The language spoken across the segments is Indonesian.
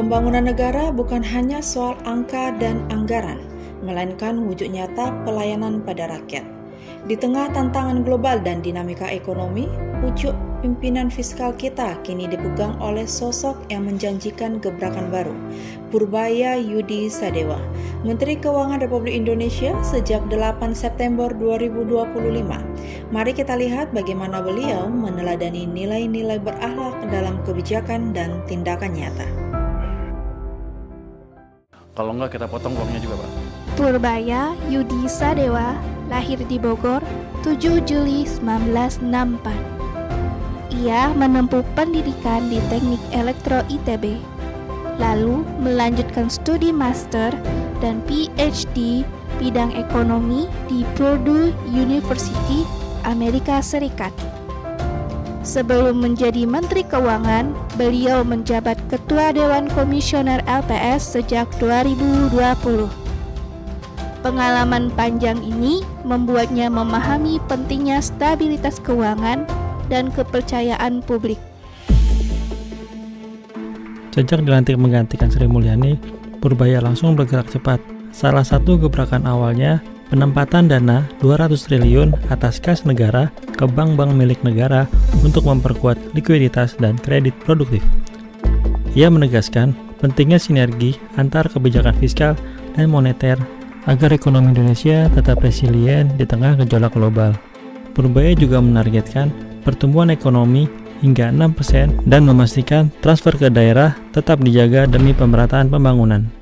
Pembangunan negara bukan hanya soal angka dan anggaran, melainkan wujud nyata pelayanan pada rakyat. Di tengah tantangan global dan dinamika ekonomi, pucuk pimpinan fiskal kita kini dipegang oleh sosok yang menjanjikan gebrakan baru, Purbaya Yudi Sadewa, Menteri Keuangan Republik Indonesia sejak 8 September 2025. Mari kita lihat bagaimana beliau meneladani nilai-nilai berakhlak dalam kebijakan dan tindakan nyata. Kalau enggak kita potong uangnya juga, Pak. Purbaya Yudi Sadewa lahir di Bogor 7 Juli 1964. Ia menempuh pendidikan di Teknik Elektro ITB, lalu melanjutkan studi master dan PhD bidang ekonomi di Purdue University, Amerika Serikat. Sebelum menjadi Menteri Keuangan, beliau menjabat Ketua Dewan Komisioner LPS sejak 2020. Pengalaman panjang ini membuatnya memahami pentingnya stabilitas keuangan dan kepercayaan publik. Sejak dilantik menggantikan Sri Mulyani, Purbaya langsung bergerak cepat. Salah satu gebrakan awalnya, penempatan dana 200 triliun atas kas negara ke bank-bank milik negara untuk memperkuat likuiditas dan kredit produktif. Ia menegaskan pentingnya sinergi antar kebijakan fiskal dan moneter agar ekonomi Indonesia tetap resilient di tengah gejolak global. Purbaya juga menargetkan pertumbuhan ekonomi hingga 6% dan memastikan transfer ke daerah tetap dijaga demi pemerataan pembangunan.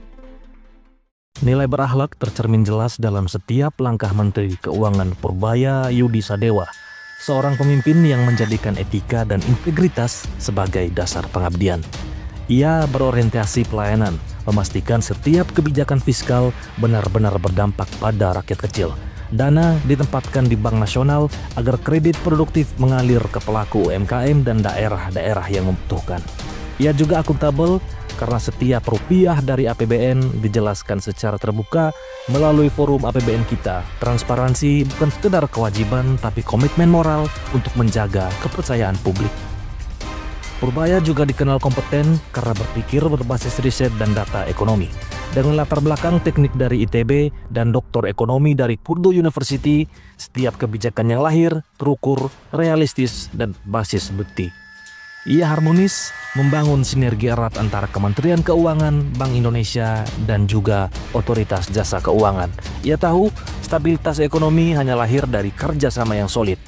Nilai berakhlak tercermin jelas dalam setiap langkah Menteri Keuangan Purbaya Yudi Sadewa, seorang pemimpin yang menjadikan etika dan integritas sebagai dasar pengabdian. Ia berorientasi pelayanan, memastikan setiap kebijakan fiskal benar-benar berdampak pada rakyat kecil. Dana ditempatkan di Bank Nasional agar kredit produktif mengalir ke pelaku UMKM dan daerah-daerah yang membutuhkan. Ia juga akuntabel karena setiap rupiah dari APBN dijelaskan secara terbuka melalui forum APBN kita. Transparansi bukan sekedar kewajiban, tapi komitmen moral untuk menjaga kepercayaan publik. Purbaya juga dikenal kompeten karena berpikir berbasis riset dan data ekonomi. Dengan latar belakang teknik dari ITB dan doktor ekonomi dari Purdue University, setiap kebijakan yang lahir terukur, realistis, dan basis bukti. Ia harmonis, membangun sinergi erat antara Kementerian Keuangan, Bank Indonesia, dan juga Otoritas Jasa Keuangan. Ia tahu stabilitas ekonomi hanya lahir dari kerjasama yang solid.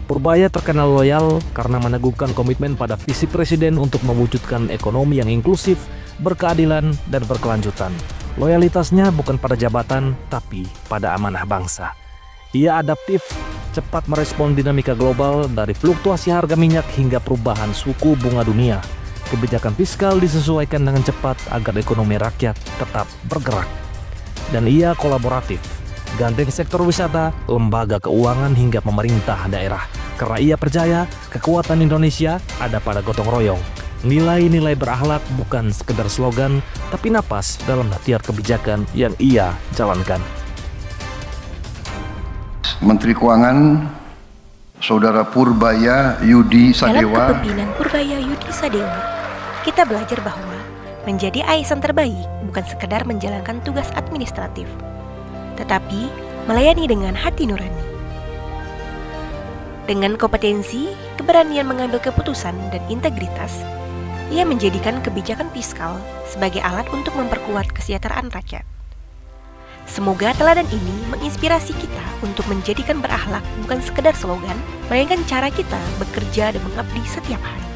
Purbaya terkenal loyal karena meneguhkan komitmen pada visi Presiden untuk mewujudkan ekonomi yang inklusif, berkeadilan, dan berkelanjutan. Loyalitasnya bukan pada jabatan, tapi pada amanah bangsa. Ia adaptif, cepat merespon dinamika global dari fluktuasi harga minyak hingga perubahan suku bunga dunia. Kebijakan fiskal disesuaikan dengan cepat agar ekonomi rakyat tetap bergerak. Dan ia kolaboratif, gandeng sektor wisata, lembaga keuangan hingga pemerintah daerah. Karena ia percaya kekuatan Indonesia ada pada gotong royong. Nilai-nilai berakhlak bukan sekedar slogan, tapi napas dalam latihan kebijakan yang ia jalankan. Menteri Keuangan, Saudara Purbaya Yudi Sadewa. Dalam kepemimpinan Purbaya Yudi Sadewa, kita belajar bahwa menjadi ASN terbaik bukan sekedar menjalankan tugas administratif, tetapi melayani dengan hati nurani. Dengan kompetensi, keberanian mengambil keputusan, dan integritas, ia menjadikan kebijakan fiskal sebagai alat untuk memperkuat kesejahteraan rakyat. Semoga teladan ini menginspirasi kita untuk menjadikan berakhlak bukan sekedar slogan, melainkan cara kita bekerja dan mengabdi setiap hari.